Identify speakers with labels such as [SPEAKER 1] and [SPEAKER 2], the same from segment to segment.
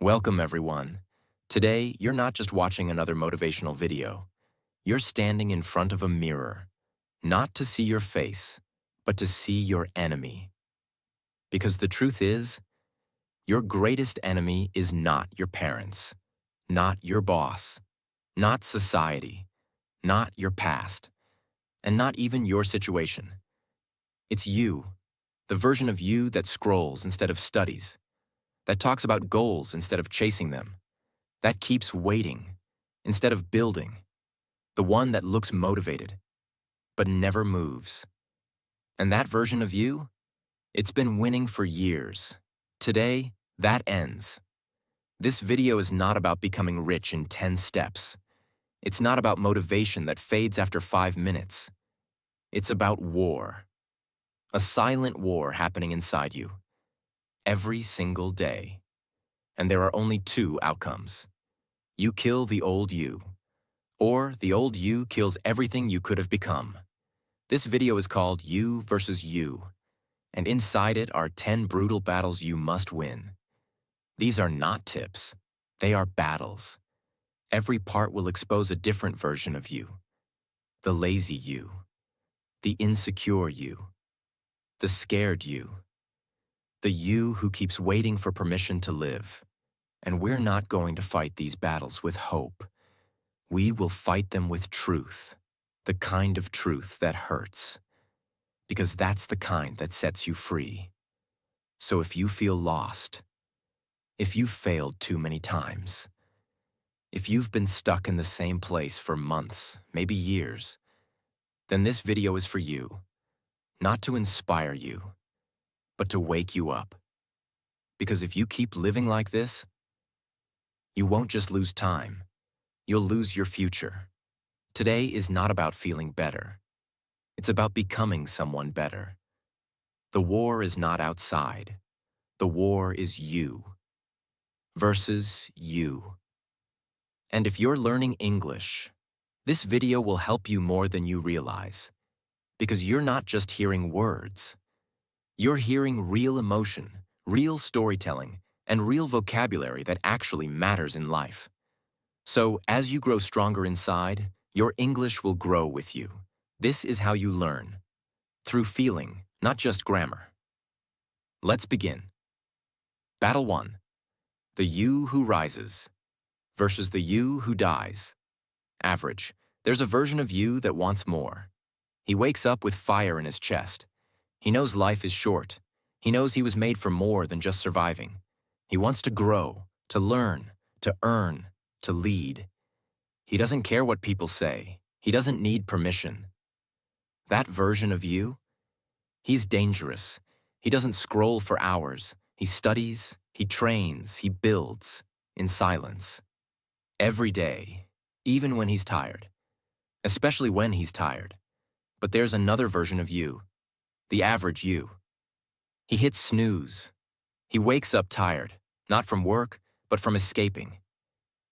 [SPEAKER 1] Welcome, everyone. Today, you're not just watching another motivational video. You're standing in front of a mirror, not to see your face, but to see your enemy. Because the truth is, your greatest enemy is not your parents, not your boss, not society, not your past, and not even your situation. It's you, the version of you that scrolls instead of studies, that talks about goals instead of chasing them, that keeps waiting instead of building, the one that looks motivated but never moves. And that version of you, it's been winning for years. Today, that ends. This video is not about becoming rich in 10 steps. It's not about motivation that fades after 5 minutes. It's about war. A silent war happening inside you, every single day. And there are only two outcomes. You kill the old you, or the old you kills everything you could have become. This video is called You versus You, and inside it are 10 brutal battles you must win. These are not tips. They are battles. Every part will expose a different version of you. The lazy you, the insecure you, the scared you, the you who keeps waiting for permission to live. And we're not going to fight these battles with hope. We will fight them with truth, the kind of truth that hurts, because that's the kind that sets you free. So if you feel lost, if you've failed too many times, if you've been stuck in the same place for months, maybe years, then this video is for you, not to inspire you, but to wake you up. Because if you keep living like this, you won't just lose time, you'll lose your future. Today is not about feeling better. It's about becoming someone better. The war is not outside. The war is you versus you. And if you're learning English, this video will help you more than you realize. Because you're not just hearing words. You're hearing real emotion, real storytelling, and real vocabulary that actually matters in life. So, as you grow stronger inside, your English will grow with you. This is how you learn. Through feeling, not just grammar. Let's begin. Battle 1. The you who rises versus the you who dies. Average. There's a version of you that wants more. He wakes up with fire in his chest. He knows life is short. He knows he was made for more than just surviving. He wants to grow, to learn, to earn, to lead. He doesn't care what people say. He doesn't need permission. That version of you, he's dangerous. He doesn't scroll for hours. He studies, he trains, he builds in silence. Every day, even when he's tired. Especially when he's tired. But there's another version of you, the average you. He hits snooze. He wakes up tired, not from work, but from escaping.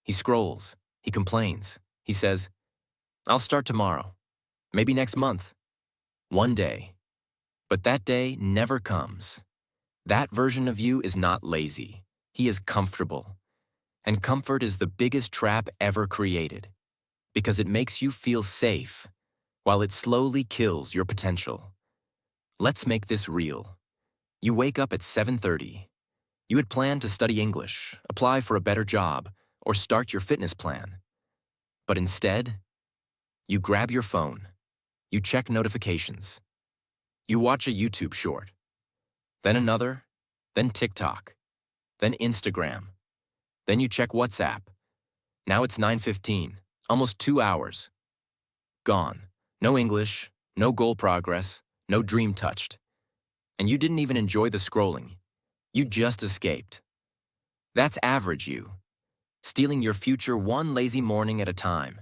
[SPEAKER 1] He scrolls, he complains, he says, I'll start tomorrow, maybe next month, one day. But that day never comes. That version of you is not lazy. He is comfortable. And comfort is the biggest trap ever created, because it makes you feel safe, while it slowly kills your potential. Let's make this real. You wake up at 7:30. You had planned to study English, apply for a better job, or start your fitness plan. But instead, you grab your phone, you check notifications, you watch a YouTube short, then another, then TikTok, then Instagram, then you check WhatsApp. Now it's 9:15, almost 2 hours. Gone. No English, no goal progress, no dream touched. And you didn't even enjoy the scrolling. You just escaped. That's average you, stealing your future one lazy morning at a time.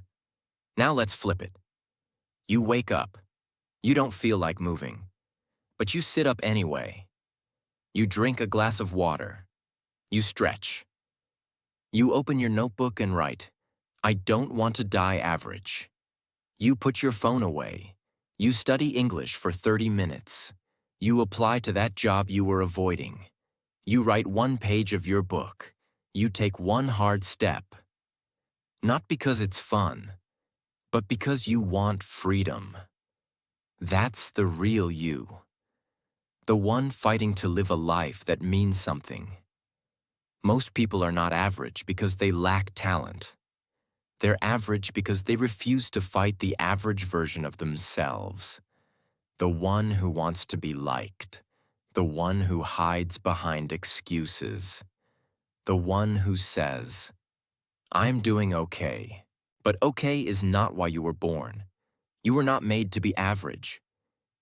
[SPEAKER 1] Now let's flip it. You wake up. You don't feel like moving, but you sit up anyway. You drink a glass of water. You stretch. You open your notebook and write, I don't want to die average. You put your phone away. You study English for 30 minutes. You apply to that job you were avoiding. You write one page of your book. You take one hard step, not because it's fun, but because you want freedom. That's the real you, the one fighting to live a life that means something. Most people are not average because they lack talent. They're average because they refuse to fight the average version of themselves, the one who wants to be liked, the one who hides behind excuses, the one who says, "I'm doing okay." But okay is not why you were born. You were not made to be average.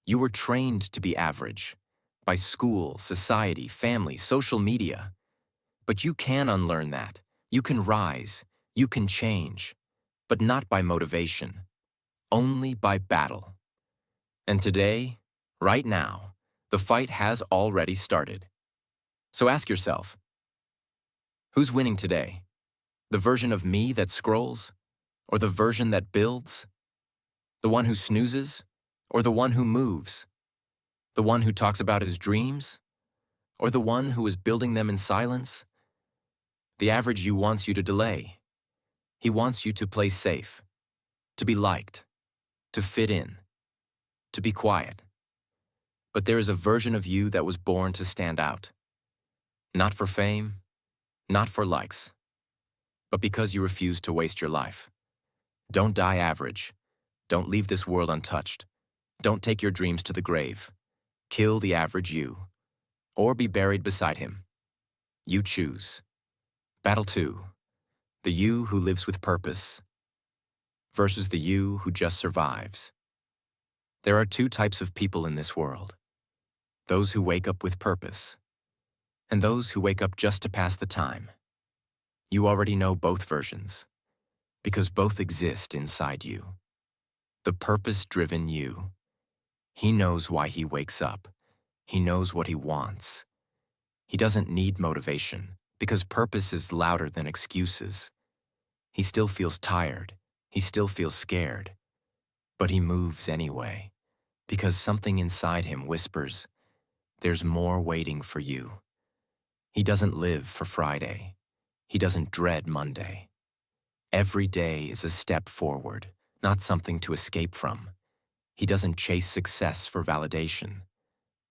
[SPEAKER 1] You were trained to be average by school, society, family, social media. But you can unlearn that. You can rise. You can change. But not by motivation. Only by battle. And today, right now, the fight has already started. So ask yourself, who's winning today? The version of me that scrolls? Or the version that builds? The one who snoozes? Or the one who moves? The one who talks about his dreams? Or the one who is building them in silence? The average you wants you to delay. He wants you to play safe, to be liked, to fit in, to be quiet. But there is a version of you that was born to stand out. Not for fame, not for likes, but because you refuse to waste your life. Don't die average. Don't leave this world untouched. Don't take your dreams to the grave. Kill the average you, or be buried beside him. You choose. Battle 2. The you who lives with purpose versus the you who just survives. There are two types of people in this world. Those who wake up with purpose, and those who wake up just to pass the time. You already know both versions, because both exist inside you. The purpose-driven you. He knows why he wakes up. He knows what he wants. He doesn't need motivation, because purpose is louder than excuses. He still feels tired. He still feels scared. But he moves anyway, because something inside him whispers, there's more waiting for you. He doesn't live for Friday. He doesn't dread Monday. Every day is a step forward, not something to escape from. He doesn't chase success for validation.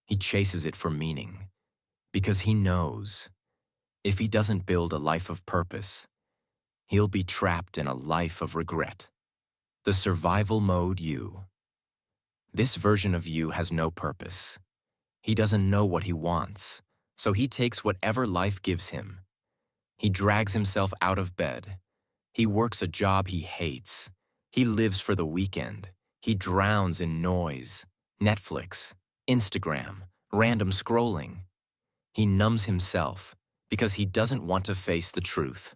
[SPEAKER 1] He chases it for meaning, because he knows if he doesn't build a life of purpose, he'll be trapped in a life of regret. The survival mode you. This version of you has no purpose. He doesn't know what he wants, so he takes whatever life gives him. He drags himself out of bed. He works a job he hates. He lives for the weekend. He drowns in noise, Netflix, Instagram, random scrolling. He numbs himself because he doesn't want to face the truth.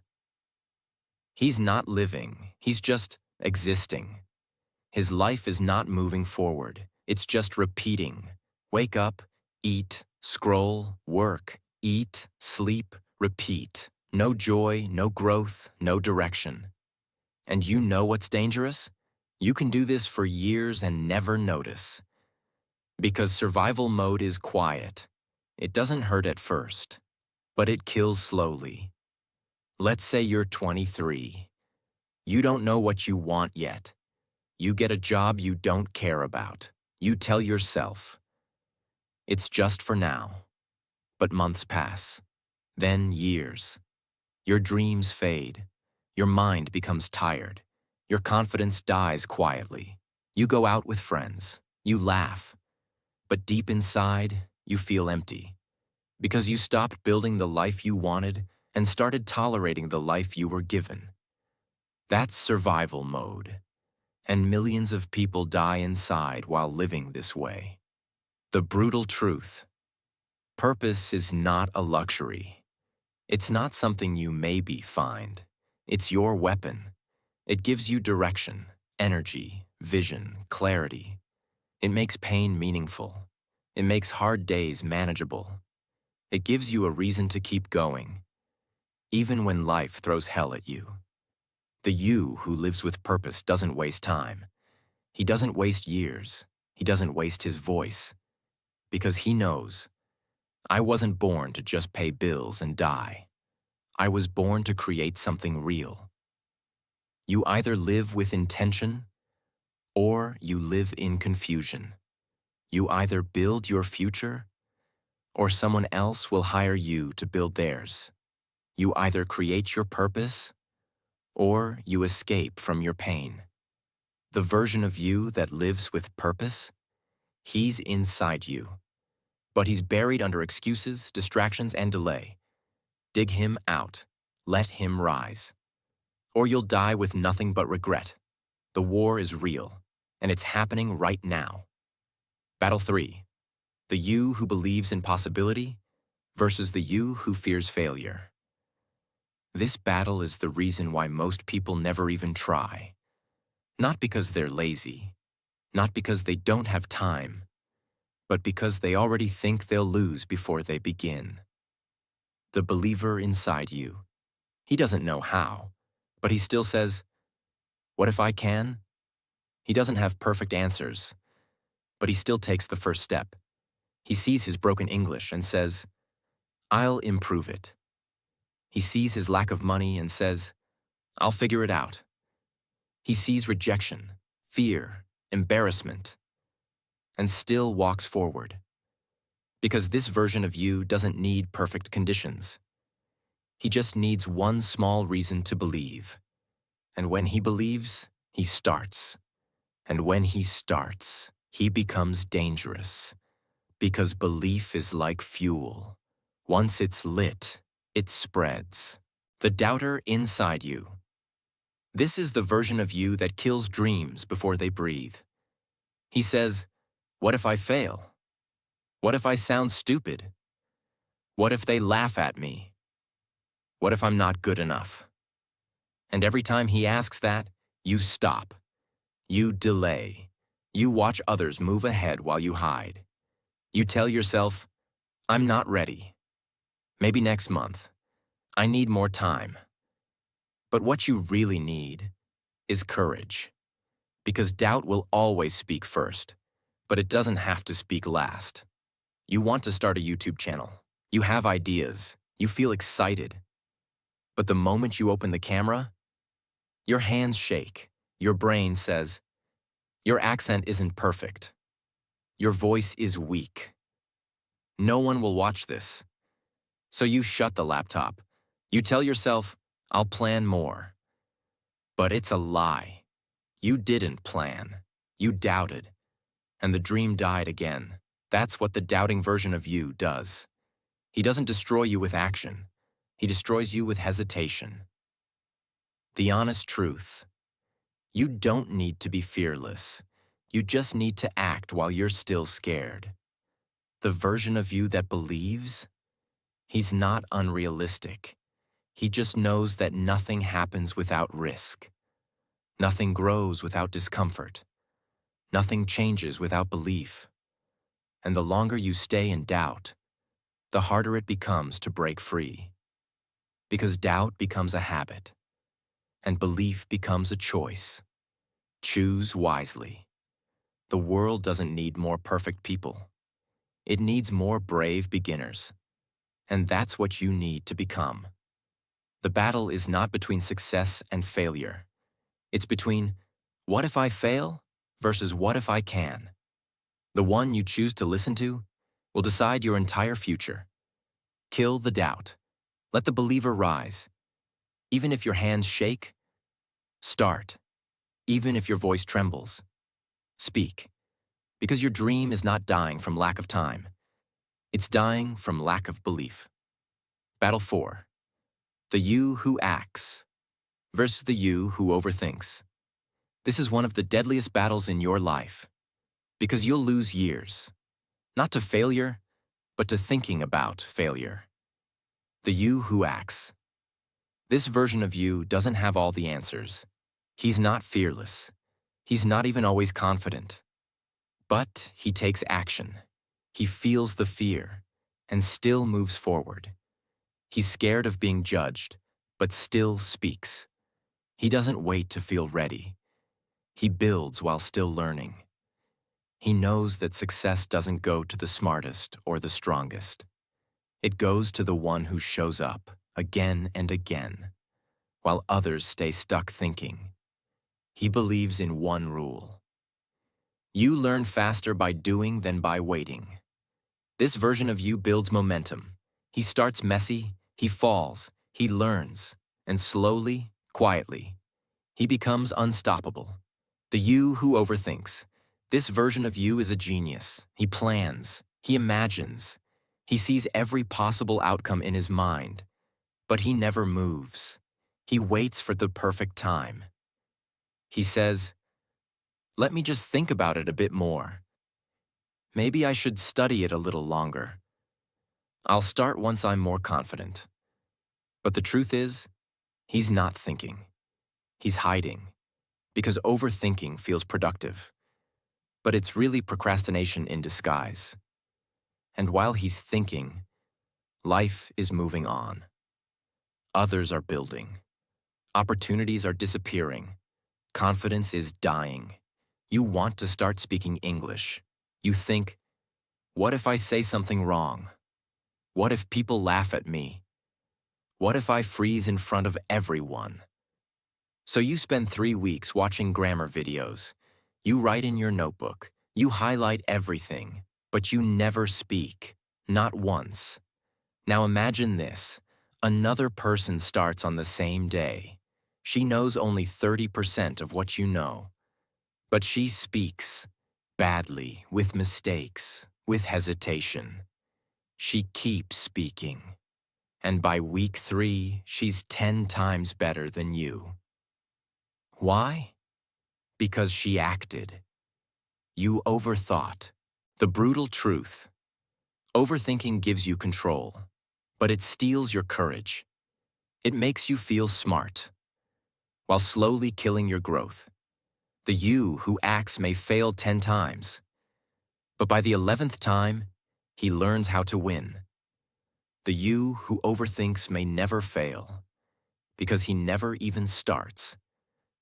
[SPEAKER 1] He's not living, he's just existing. His life is not moving forward, it's just repeating. Wake up, eat, scroll, work, eat, sleep, repeat. No joy, no growth, no direction. And you know what's dangerous? You can do this for years and never notice. Because survival mode is quiet. It doesn't hurt at first, but it kills slowly. Let's say you're 23. You don't know what you want yet. You get a job you don't care about. You tell yourself, it's just for now. But months pass, then years. Your dreams fade. Your mind becomes tired. Your confidence dies quietly. You go out with friends. You laugh. But deep inside, you feel empty. Because you stopped building the life you wanted and started tolerating the life you were given. That's survival mode. And millions of people die inside while living this way. The brutal truth. Purpose is not a luxury. It's not something you maybe find. It's your weapon. It gives you direction, energy, vision, clarity. It makes pain meaningful. It makes hard days manageable. It gives you a reason to keep going, even when life throws hell at you. The you who lives with purpose doesn't waste time. He doesn't waste years. He doesn't waste his voice. Because he knows, I wasn't born to just pay bills and die. I was born to create something real. You either live with intention or you live in confusion. You either build your future or someone else will hire you to build theirs. You either create your purpose or you escape from your pain. The version of you that lives with purpose, he's inside you. But he's buried under excuses, distractions, and delay. Dig him out. Let him rise. Or you'll die with nothing but regret. The war is real, and it's happening right now. Battle 3. The you who believes in possibility versus the you who fears failure. This battle is the reason why most people never even try. Not because they're lazy, not because they don't have time, but because they already think they'll lose before they begin. The believer inside you, he doesn't know how, but he still says, "What if I can?" He doesn't have perfect answers, but he still takes the first step. He sees his broken English and says, "I'll improve it." He sees his lack of money and says, "I'll figure it out." He sees rejection, fear, embarrassment, and still walks forward. Because this version of you doesn't need perfect conditions. He just needs one small reason to believe. And when he believes, he starts. And when he starts, he becomes dangerous. Because belief is like fuel. Once it's lit, it spreads. The doubter inside you. This is the version of you that kills dreams before they breathe. He says, "What if I fail? What if I sound stupid? What if they laugh at me? What if I'm not good enough?" And every time he asks that, you stop. You delay. You watch others move ahead while you hide. You tell yourself, "I'm not ready. Maybe next month. I need more time." But what you really need is courage. Because doubt will always speak first, but it doesn't have to speak last. You want to start a YouTube channel. You have ideas. You feel excited. But the moment you open the camera, your hands shake. Your brain says, "Your accent isn't perfect. Your voice is weak. No one will watch this." So you shut the laptop. You tell yourself, "I'll plan more." But it's a lie. You didn't plan. You doubted. And the dream died again. That's what the doubting version of you does. He doesn't destroy you with action. He destroys you with hesitation. The honest truth. You don't need to be fearless. You just need to act while you're still scared. The version of you that believes, he's not unrealistic. He just knows that nothing happens without risk. Nothing grows without discomfort. Nothing changes without belief. And the longer you stay in doubt, the harder it becomes to break free. Because doubt becomes a habit, and belief becomes a choice. Choose wisely. The world doesn't need more perfect people. It needs more brave beginners. And that's what you need to become. The battle is not between success and failure. It's between, "What if I fail?" versus "What if I can?" The one you choose to listen to will decide your entire future. Kill the doubt. Let the believer rise. Even if your hands shake, start. Even if your voice trembles, speak. Because your dream is not dying from lack of time. It's dying from lack of belief. Battle 4. The you who acts versus the you who overthinks. This is one of the deadliest battles in your life. Because you'll lose years. Not to failure, but to thinking about failure. The you who acts. This version of you doesn't have all the answers. He's not fearless. He's not even always confident. But he takes action. He feels the fear and still moves forward. He's scared of being judged, but still speaks. He doesn't wait to feel ready. He builds while still learning. He knows that success doesn't go to the smartest or the strongest. It goes to the one who shows up, again and again, while others stay stuck thinking. He believes in one rule. You learn faster by doing than by waiting. This version of you builds momentum. He starts messy, he falls, he learns, and slowly, quietly, he becomes unstoppable. The you who overthinks. This version of you is a genius. He plans, he imagines, he sees every possible outcome in his mind, but he never moves. He waits for the perfect time. He says, "Let me just think about it a bit more. Maybe I should study it a little longer. I'll start once I'm more confident." But the truth is, he's not thinking. He's hiding, because overthinking feels productive. But it's really procrastination in disguise. And while he's thinking, life is moving on. Others are building. Opportunities are disappearing. Confidence is dying. You want to start speaking English. You think, what if I say something wrong? What if people laugh at me? What if I freeze in front of everyone? So you spend 3 weeks watching grammar videos. You write in your notebook. You highlight everything, but you never speak. Not once. Now imagine this. Another person starts on the same day. She knows only 30% of what you know. But she speaks badly, with mistakes, with hesitation. She keeps speaking. And by week 3, she's 10 times better than you. Why? Because she acted. You overthought. The brutal truth. Overthinking gives you control, but it steals your courage. It makes you feel smart, while slowly killing your growth. The you who acts may fail 10 times, but by the 11th time, he learns how to win. The you who overthinks may never fail, because he never even starts,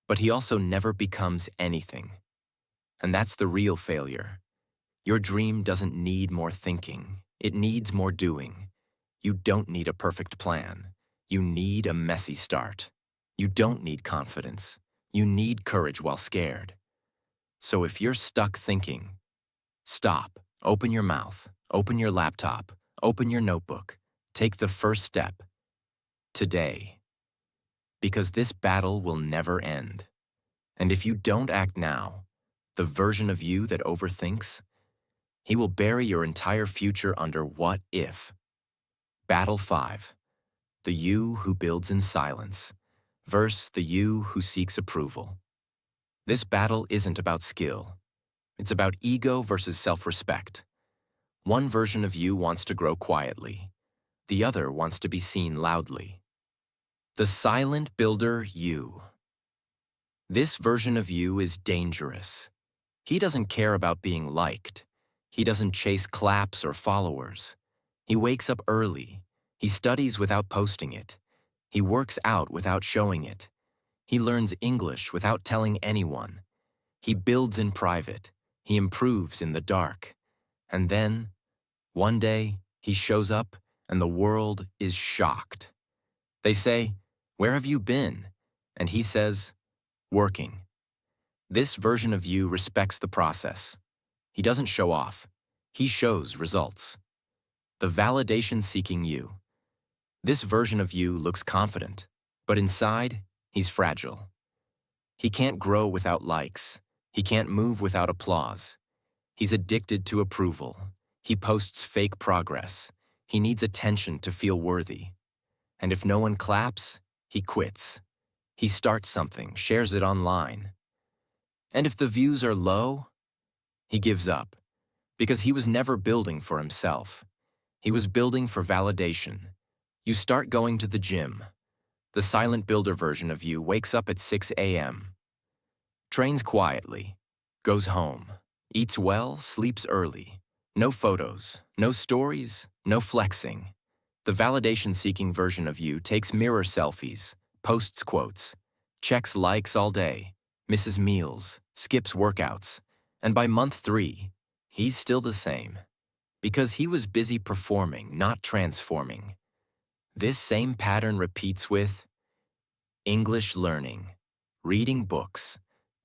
[SPEAKER 1] but he also never becomes anything. And that's the real failure. Your dream doesn't need more thinking. It needs more doing. You don't need a perfect plan. You need a messy start. You don't need confidence. You need courage while scared. So if you're stuck thinking, stop, open your mouth, open your laptop, open your notebook, take the first step today. Because this battle will never end. And if you don't act now, the version of you that overthinks, he will bury your entire future under what if. Battle 5. The you who builds in silence versus the you who seeks approval. This battle isn't about skill. It's about ego versus self-respect. One version of you wants to grow quietly. The other wants to be seen loudly. The silent builder you. This version of you is dangerous. He doesn't care about being liked. He doesn't chase claps or followers. He wakes up early. He studies without posting it. He works out without showing it. He learns English without telling anyone. He builds in private. He improves in the dark. And then, one day, he shows up and the world is shocked. They say, "Where have you been?" And he says, "Working." This version of you respects the process. He doesn't show off. He shows results. The validation-seeking you. This version of you looks confident, but inside, he's fragile. He can't grow without likes. He can't move without applause. He's addicted to approval. He posts fake progress. He needs attention to feel worthy. And if no one claps, he quits. He starts something, shares it online. And if the views are low, he gives up, because he was never building for himself. He was building for validation. You start going to the gym. The silent builder version of you wakes up at 6 a.m., trains quietly, goes home, eats well, sleeps early. No photos, no stories, no flexing. The validation-seeking version of you takes mirror selfies, posts quotes, checks likes all day, misses meals, skips workouts, and by month 3, he's still the same. Because he was busy performing, not transforming. This same pattern repeats with English learning, reading books,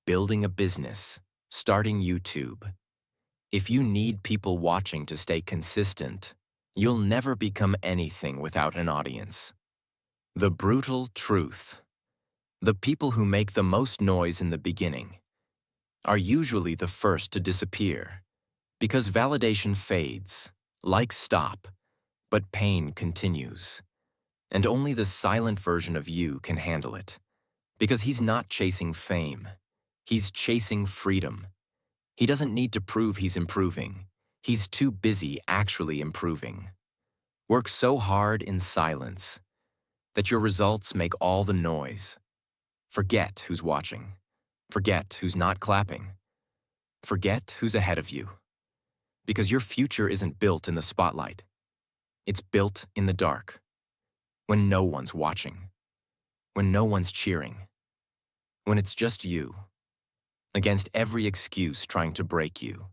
[SPEAKER 1] building a business, starting YouTube. If you need people watching to stay consistent, you'll never become anything without an audience. The brutal truth. The people who make the most noise in the beginning are usually the first to disappear because validation fades, likes stop, but pain continues. And only the silent version of you can handle it. Because he's not chasing fame. He's chasing freedom. He doesn't need to prove he's improving. He's too busy actually improving. Work so hard in silence that your results make all the noise. Forget who's watching. Forget who's not clapping. Forget who's ahead of you. Because your future isn't built in the spotlight. It's built in the dark. When no one's watching. When no one's cheering. When it's just you. Against every excuse trying to break you.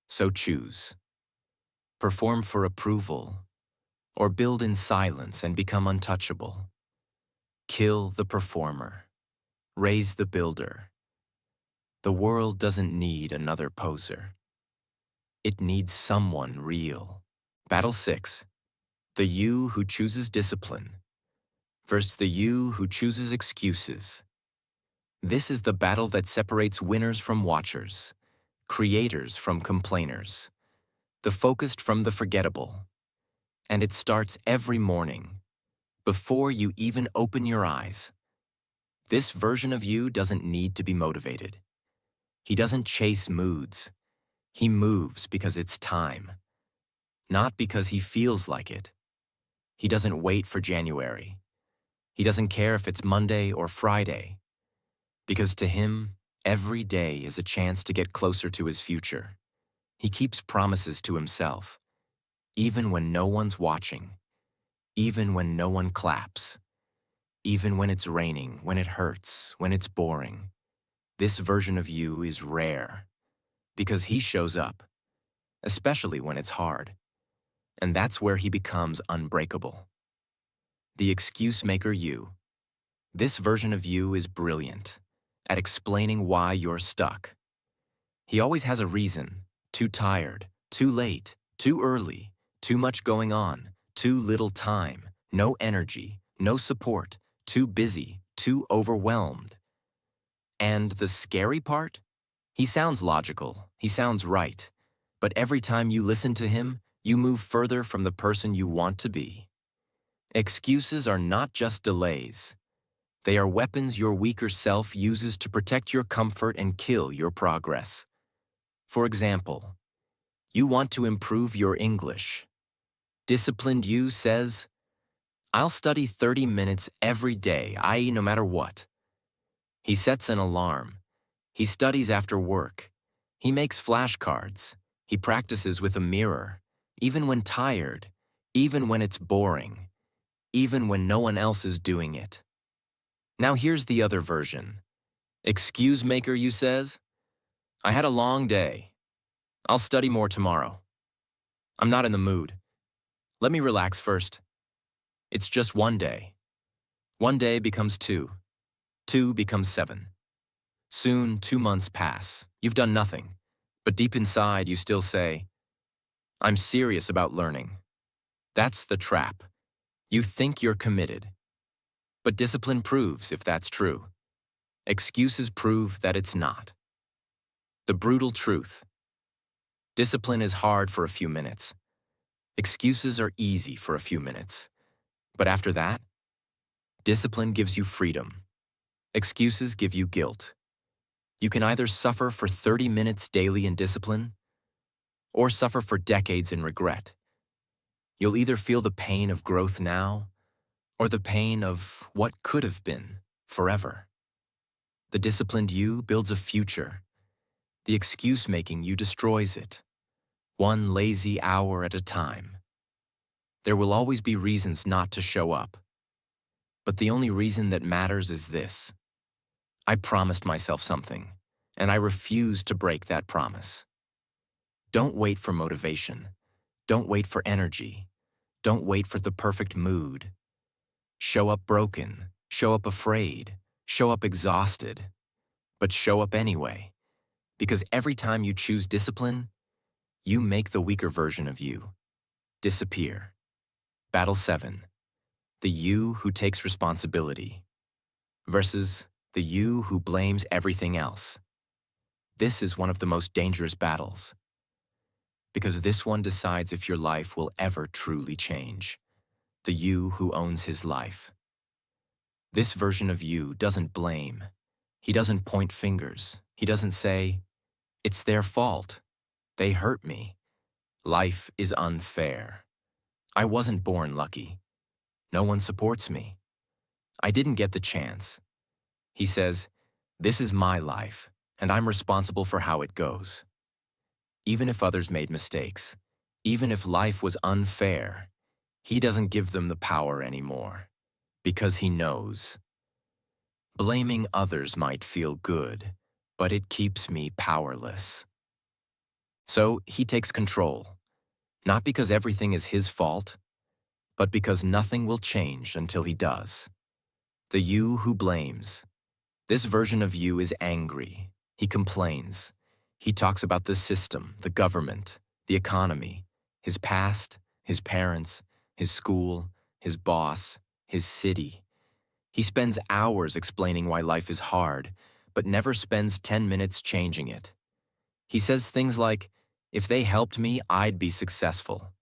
[SPEAKER 1] So choose. Perform for approval, or build in silence and become untouchable. Kill the performer. Raise the builder. The world doesn't need another poser. It needs someone real. Battle 6. The you who chooses discipline versus the you who chooses excuses. This is the battle that separates winners from watchers, creators from complainers, the focused from the forgettable. And it starts every morning, before you even open your eyes. This version of you doesn't need to be motivated. He doesn't chase moods. He moves because it's time, not because he feels like it. He doesn't wait for January. He doesn't care if it's Monday or Friday, because to him, every day is a chance to get closer to his future. He keeps promises to himself, even when no one's watching, even when no one claps, even when it's raining, when it hurts, when it's boring. This version of you is rare, because he shows up, especially when it's hard. And that's where he becomes unbreakable. The excuse maker you. This version of you is brilliant at explaining why you're stuck. He always has a reason. Too tired, too late, too early, too much going on, too little time, no energy, no support, too busy, too overwhelmed. And the scary part? He sounds logical, he sounds right, but every time you listen to him, you move further from the person you want to be. Excuses are not just delays. They are weapons your weaker self uses to protect your comfort and kill your progress. For example, you want to improve your English. Disciplined you says, I'll study 30 minutes every day, i.e. no matter what. He sets an alarm. He studies after work. He makes flashcards. He practices with a mirror, even when tired, even when it's boring, even when no one else is doing it. Now here's the other version. Excuse maker you says, I had a long day. I'll study more tomorrow. I'm not in the mood. Let me relax first. It's just one day. One day becomes 2. 2 becomes 7. Soon 2 months pass. You've done nothing. But deep inside you still say, I'm serious about learning. That's the trap. You think you're committed. But discipline proves if that's true. Excuses prove that it's not. The brutal truth. Discipline is hard for a few minutes. Excuses are easy for a few minutes. But after that, discipline gives you freedom. Excuses give you guilt. You can either suffer for 30 minutes daily in discipline, or suffer for decades in regret. You'll either feel the pain of growth now, or the pain of what could have been forever. The disciplined you builds a future. The excuse-making you destroys it, one lazy hour at a time. There will always be reasons not to show up. But the only reason that matters is this. I promised myself something, and I refuse to break that promise. Don't wait for motivation. Don't wait for energy. Don't wait for the perfect mood. Show up broken, show up afraid, show up exhausted, but show up anyway. Because every time you choose discipline, you make the weaker version of you disappear. Battle 7. The you who takes responsibility versus the you who blames everything else. This is one of the most dangerous battles, because this one decides if your life will ever truly change. The you who owns his life. This version of you doesn't blame. He doesn't point fingers. He doesn't say, "It's their fault. They hurt me. Life is unfair. I wasn't born lucky. No one supports me. I didn't get the chance." He says, "This is my life, and I'm responsible for how it goes." Even if others made mistakes, even if life was unfair, he doesn't give them the power anymore, because he knows. Blaming others might feel good, but it keeps me powerless. So he takes control, not because everything is his fault, but because nothing will change until he does. The you who blames. This version of you is angry. He complains. He talks about the system, the government, the economy, his past, his parents, his school, his boss, his city. He spends hours explaining why life is hard, but never spends 10 minutes changing it. He says things like, "If they helped me, I'd be successful.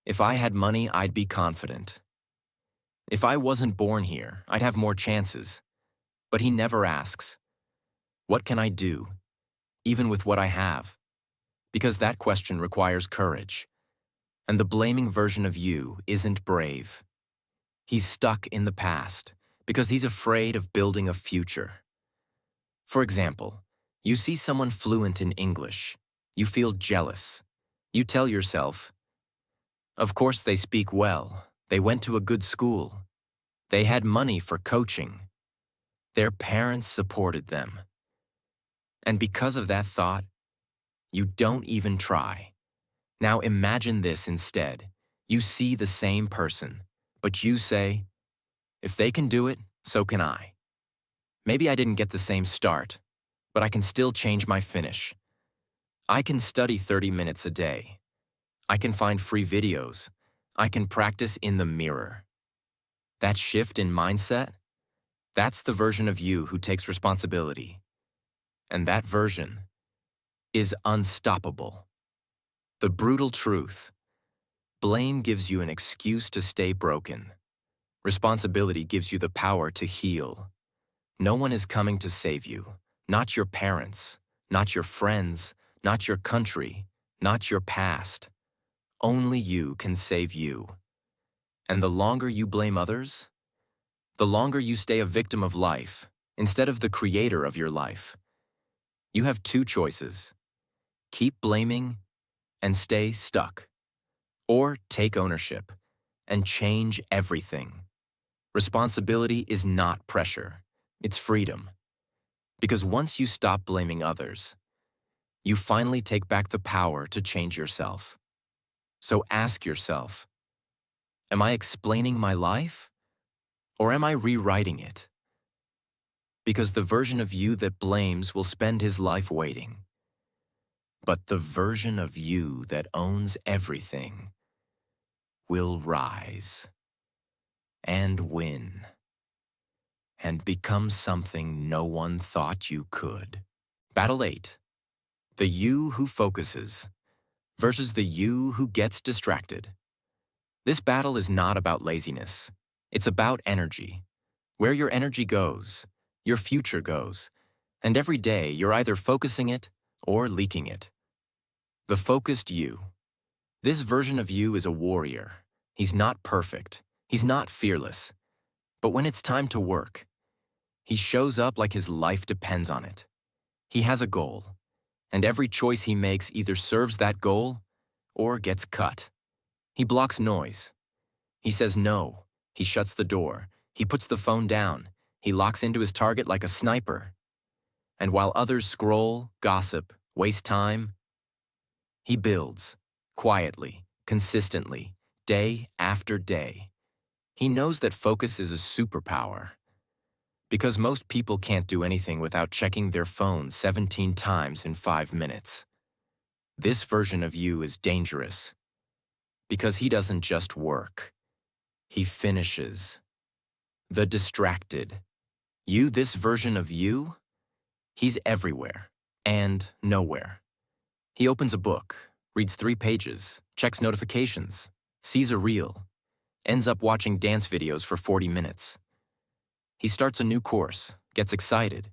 [SPEAKER 1] If I had money, I'd be confident. If I wasn't born here, I'd have more chances." But he never asks, "What can I do, even with what I have?" Because that question requires courage. And the blaming version of you isn't brave. He's stuck in the past because he's afraid of building a future. For example, you see someone fluent in English. You feel jealous. You tell yourself, "Of course they speak well. They went to a good school. They had money for coaching. Their parents supported them." And because of that thought, you don't even try. Now imagine this instead. You see the same person, but you say, "If they can do it, so can I. Maybe I didn't get the same start, but I can still change my finish. I can study 30 minutes a day. I can find free videos. I can practice in the mirror." That shift in mindset, that's the version of you who takes responsibility. And that version is unstoppable. The brutal truth. Blame gives you an excuse to stay broken. Responsibility gives you the power to heal. No one is coming to save you. Not your parents, not your friends, not your country, not your past. Only you can save you. And the longer you blame others, the longer you stay a victim of life instead of the creator of your life. You have two choices. Keep blaming and stay stuck. Or take ownership and change everything. Responsibility is not pressure, it's freedom. Because once you stop blaming others, you finally take back the power to change yourself. So ask yourself, am I explaining my life? Or am I rewriting it? Because the version of you that blames will spend his life waiting. But the version of you that owns everything will rise and win and become something no one thought you could. Battle 8. The you who focuses versus the you who gets distracted. This battle is not about laziness. It's about energy. Where your energy goes, your future goes. And every day you're either focusing it or leaking it. The focused you. This version of you is a warrior. He's not perfect. He's not fearless. But when it's time to work, he shows up like his life depends on it. He has a goal, and every choice he makes either serves that goal or gets cut. He blocks noise. He says no. He shuts the door. He puts the phone down. He locks into his target like a sniper. And while others scroll, gossip, waste time, he builds, quietly, consistently, day after day. He knows that focus is a superpower. Because most people can't do anything without checking their phone 17 times in 5 minutes. This version of you is dangerous. Because he doesn't just work. He finishes. The distracted. You, this version of you, he's everywhere and nowhere. He opens a book, reads 3 pages, checks notifications, sees a reel, ends up watching dance videos for 40 minutes. He starts a new course, gets excited,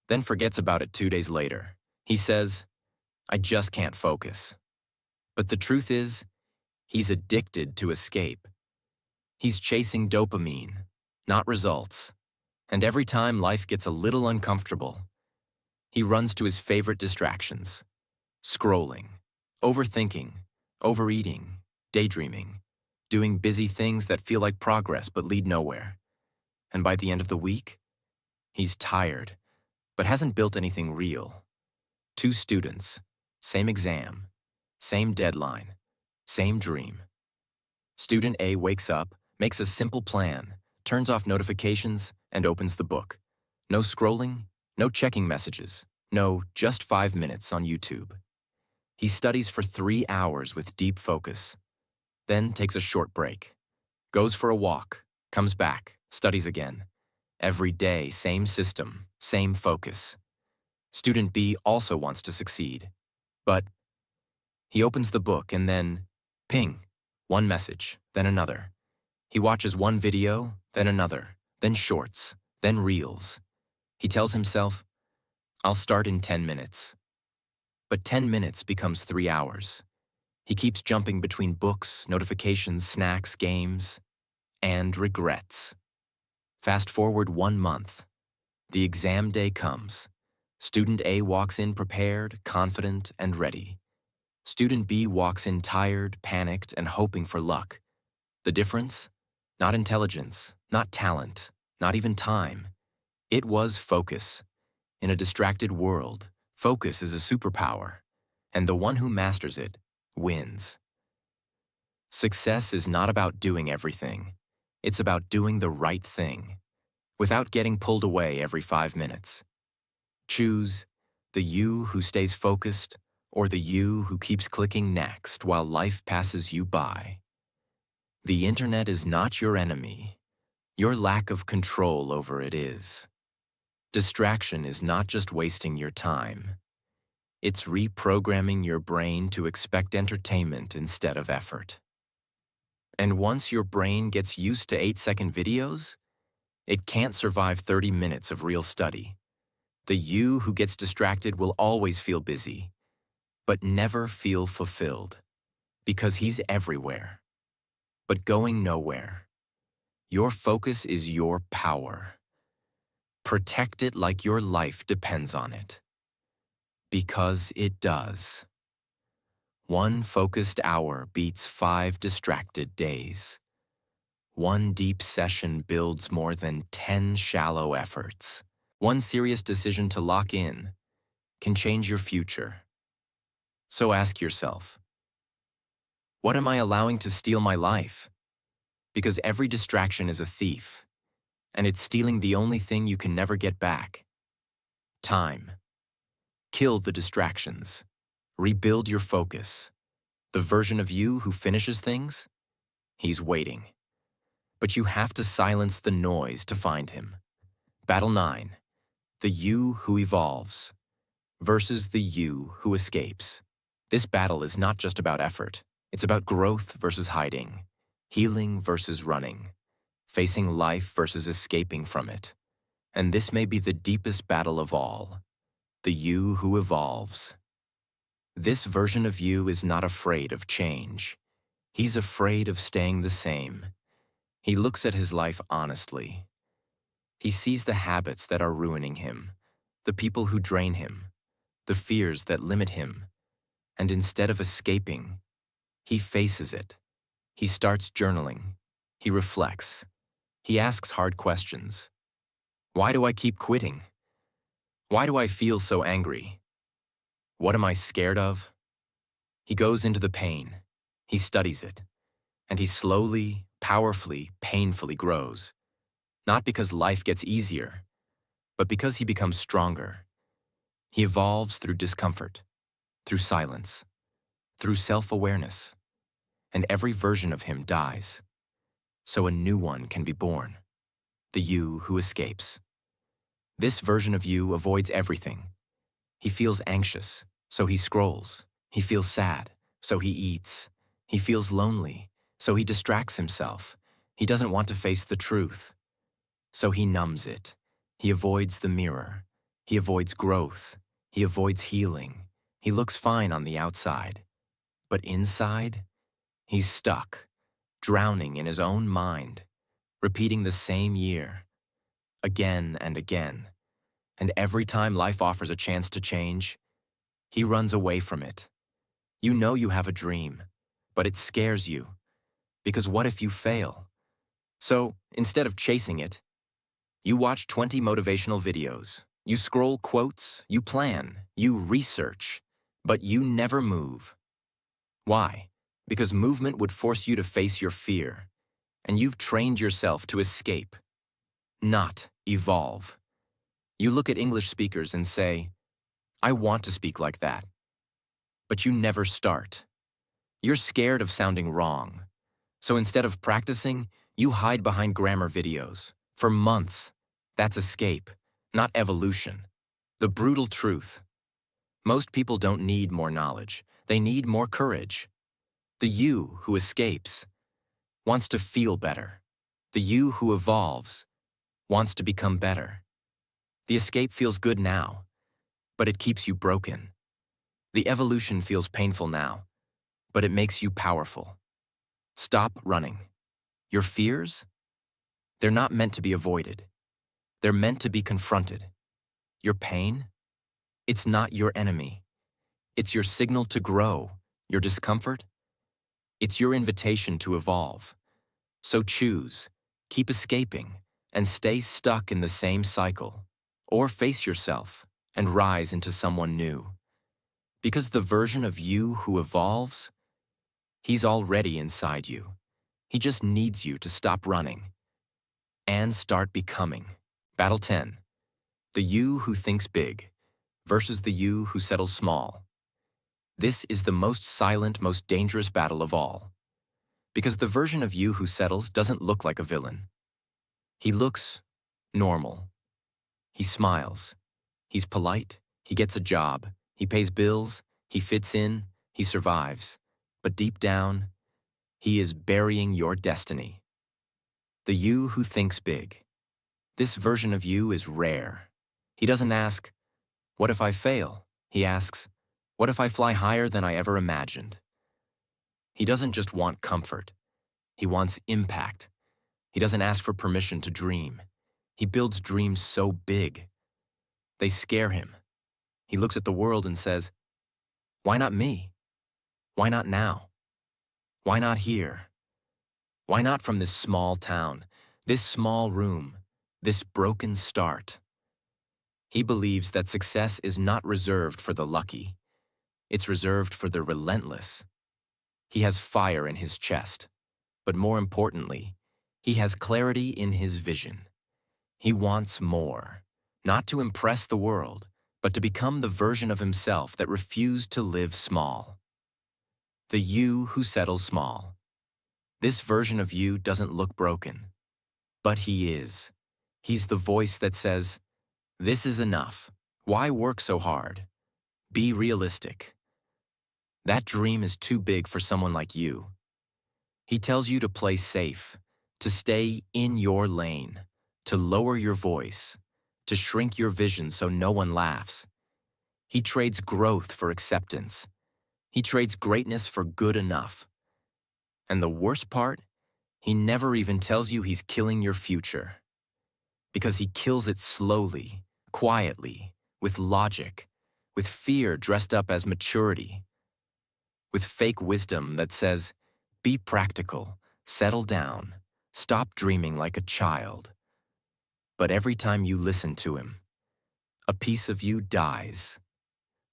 [SPEAKER 1] then forgets about it 2 days later. He says, I just can't focus. But the truth is, he's addicted to escape. He's chasing dopamine, not results. And every time life gets a little uncomfortable, he runs to his favorite distractions. Scrolling, overthinking, overeating, daydreaming, doing busy things that feel like progress but lead nowhere. And by the end of the week, he's tired, but hasn't built anything real. 2 students, same exam, same deadline, same dream. Student A wakes up, makes a simple plan, turns off notifications, and opens the book. No scrolling, no checking messages, no just 5 minutes on YouTube. He studies for 3 hours with deep focus, then takes a short break, goes for a walk, comes back, studies again. Every day, same system, same focus. Student B also wants to succeed, but he opens the book and then, ping, one message, then another. He watches one video, then another, then shorts, then reels. He tells himself, I'll start in 10 minutes. But 10 minutes becomes 3 hours. He keeps jumping between books, notifications, snacks, games, and regrets. Fast forward 1 month. The exam day comes. Student A walks in prepared, confident, and ready. Student B walks in tired, panicked, and hoping for luck. The difference? Not intelligence, not talent, not even time. It was focus. In a distracted world, focus is a superpower, and the one who masters it wins. Success is not about doing everything. It's about doing the right thing, without getting pulled away every 5 minutes. Choose the you who stays focused or the you who keeps clicking next while life passes you by. The internet is not your enemy. Your lack of control over it is. Distraction is not just wasting your time. It's reprogramming your brain to expect entertainment instead of effort. And once your brain gets used to 8-second videos, it can't survive 30 minutes of real study. The you who gets distracted will always feel busy, but never feel fulfilled, because he's everywhere, but going nowhere. Your focus is your power. Protect it like your life depends on it. Because it does. 1 focused hour beats 5 distracted days. 1 deep session builds more than 10 shallow efforts. 1 serious decision to lock in can change your future. So ask yourself, what am I allowing to steal my life? Because every distraction is a thief, and it's stealing the only thing you can never get back: time. Kill the distractions. Rebuild your focus. The version of you who finishes things? He's waiting. But you have to silence the noise to find him. Battle 9. The you who evolves versus the you who escapes. This battle is not just about effort. It's about growth versus hiding, healing versus running, facing life versus escaping from it. And this may be the deepest battle of all. The you who evolves. This version of you is not afraid of change. He's afraid of staying the same. He looks at his life honestly. He sees the habits that are ruining him, the people who drain him, the fears that limit him, and instead of escaping, he faces it. He starts journaling. He reflects. He asks hard questions. Why do I keep quitting? Why do I feel so angry? What am I scared of? He goes into the pain. He studies it. And he slowly, powerfully, painfully grows. Not because life gets easier, but because he becomes stronger. He evolves through discomfort, through silence, through self-awareness. And every version of him dies, so a new one can be born. The you who escapes. This version of you avoids everything. He feels anxious, so he scrolls. He feels sad, so he eats. He feels lonely, so he distracts himself. He doesn't want to face the truth, so he numbs it. He avoids the mirror. He avoids growth. He avoids healing. He looks fine on the outside, but inside, he's stuck, drowning in his own mind, repeating the same year, again and again. And every time life offers a chance to change, he runs away from it. You know you have a dream, but it scares you, because what if you fail? So, instead of chasing it, you watch 20 motivational videos, you scroll quotes, you plan, you research, but you never move. Why? Because movement would force you to face your fear, and you've trained yourself to escape, not evolve. You look at English speakers and say, I want to speak like that. But you never start. You're scared of sounding wrong. So instead of practicing, you hide behind grammar videos. For months. That's escape, not evolution. The brutal truth. Most people don't need more knowledge. They need more courage. The you who escapes wants to feel better. The you who evolves wants to become better. The escape feels good now, but it keeps you broken. The evolution feels painful now, but it makes you powerful. Stop running. Your fears? They're not meant to be avoided. They're meant to be confronted. Your pain? It's not your enemy. It's your signal to grow. Your discomfort? It's your invitation to evolve. So choose, keep escaping, and stay stuck in the same cycle. Or face yourself and rise into someone new. Because the version of you who evolves, he's already inside you. He just needs you to stop running and start becoming. Battle 10. The you who thinks big versus the you who settles small. This is the most silent, most dangerous battle of all. Because the version of you who settles doesn't look like a villain. He looks normal. He smiles. He's polite. He gets a job. He pays bills. He fits in. He survives. But deep down, he is burying your destiny. The you who thinks big. This version of you is rare. He doesn't ask, what if I fail? He asks, what if I fly higher than I ever imagined? He doesn't just want comfort. He wants impact. He doesn't ask for permission to dream. He builds dreams so big. They scare him. He looks at the world and says, why not me? Why not now? Why not here? Why not from this small town, this small room, this broken start? He believes that success is not reserved for the lucky. It's reserved for the relentless. He has fire in his chest. But more importantly, he has clarity in his vision. He wants more, not to impress the world, but to become the version of himself that refused to live small. The you who settles small. This version of you doesn't look broken, but he is. He's the voice that says, this is enough. Why work so hard? Be realistic. That dream is too big for someone like you. He tells you to play safe, to stay in your lane, to lower your voice, to shrink your vision so no one laughs. He trades growth for acceptance. He trades greatness for good enough. And the worst part, he never even tells you he's killing your future. Because he kills it slowly, quietly, with logic, with fear dressed up as maturity, with fake wisdom that says, be practical, settle down, stop dreaming like a child. But every time you listen to him, a piece of you dies.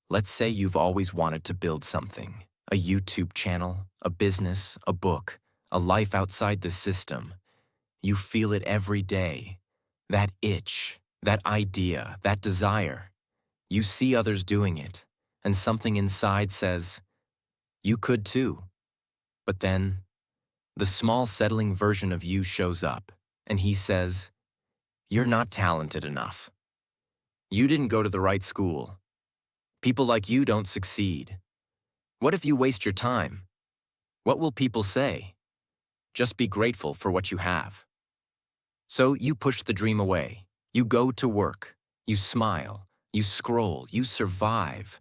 [SPEAKER 1] Let's say you've always wanted to build something, a YouTube channel, a business, a book, a life outside the system. You feel it every day. That itch, that idea, that desire. You see others doing it, and something inside says, you could too. But then, the small settling version of you shows up, and he says, you're not talented enough. You didn't go to the right school. People like you don't succeed. What if you waste your time? What will people say? Just be grateful for what you have. So you push the dream away. You go to work. You smile. You scroll. You survive.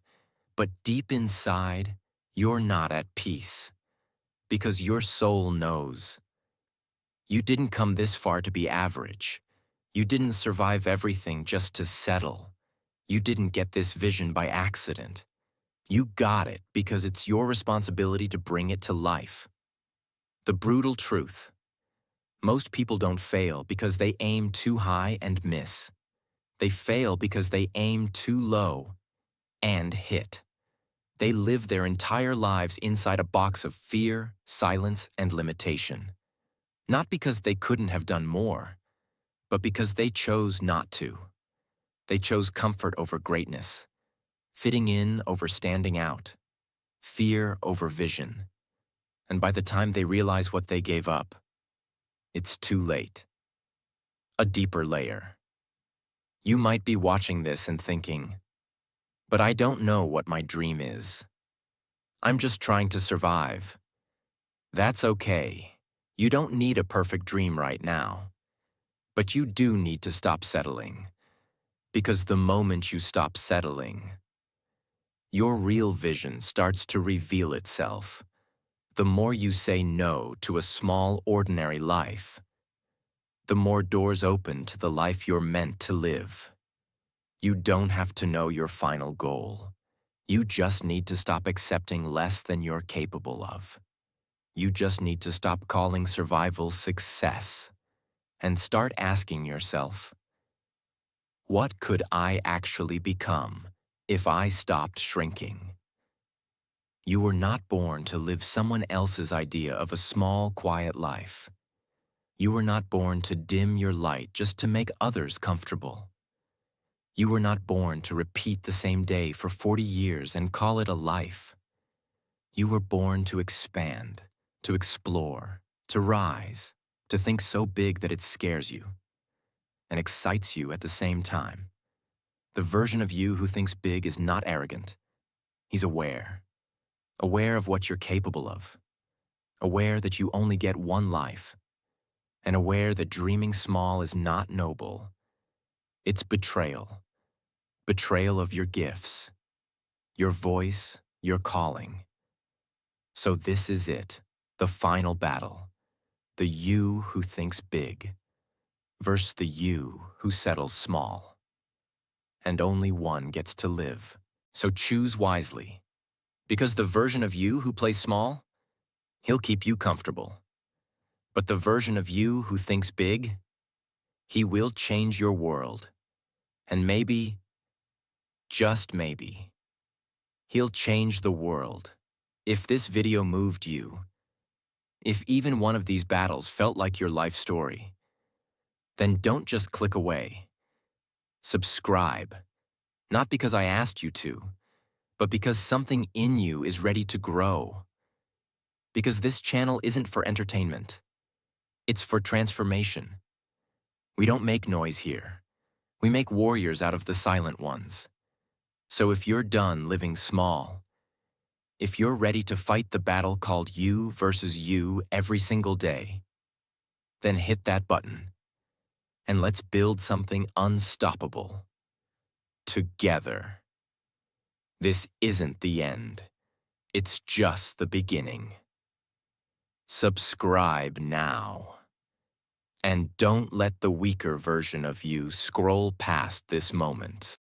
[SPEAKER 1] But deep inside, you're not at peace. Because your soul knows. You didn't come this far to be average. You didn't survive everything just to settle. You didn't get this vision by accident. You got it because it's your responsibility to bring it to life. The brutal truth. Most people don't fail because they aim too high and miss. They fail because they aim too low and hit. They live their entire lives inside a box of fear, silence, and limitation. Not because they couldn't have done more, but because they chose not to. They chose comfort over greatness, fitting in over standing out, fear over vision. And by the time they realize what they gave up, it's too late. A deeper layer. You might be watching this and thinking, but I don't know what my dream is. I'm just trying to survive. That's okay. You don't need a perfect dream right now. But you do need to stop settling. Because the moment you stop settling, your real vision starts to reveal itself. The more you say no to a small, ordinary life, the more doors open to the life you're meant to live. You don't have to know your final goal. You just need to stop accepting less than you're capable of. You just need to stop calling survival success and start asking yourself, what could I actually become if I stopped shrinking? You were not born to live someone else's idea of a small, quiet life. You were not born to dim your light just to make others comfortable. You were not born to repeat the same day for 40 years and call it a life. You were born to expand, to explore, to rise, to think so big that it scares you and excites you at the same time. The version of you who thinks big is not arrogant. He's aware of what you're capable of, aware that you only get one life, and aware that dreaming small is not noble. It's betrayal. Betrayal of your gifts, your voice, your calling. So this is it, the final battle. The you who thinks big versus the you who settles small. And only one gets to live. So choose wisely. Because the version of you who plays small, he'll keep you comfortable. But the version of you who thinks big, he will change your world. And maybe, just maybe, he'll change the world. If this video moved you, if even one of these battles felt like your life story, then don't just click away. Subscribe. Not because I asked you to, but because something in you is ready to grow. Because this channel isn't for entertainment. It's for transformation. We don't make noise here. We make warriors out of the silent ones. So if you're done living small, if you're ready to fight the battle called you versus you every single day, then hit that button and let's build something unstoppable together. This isn't the end. It's just the beginning. Subscribe now. And don't let the weaker version of you scroll past this moment.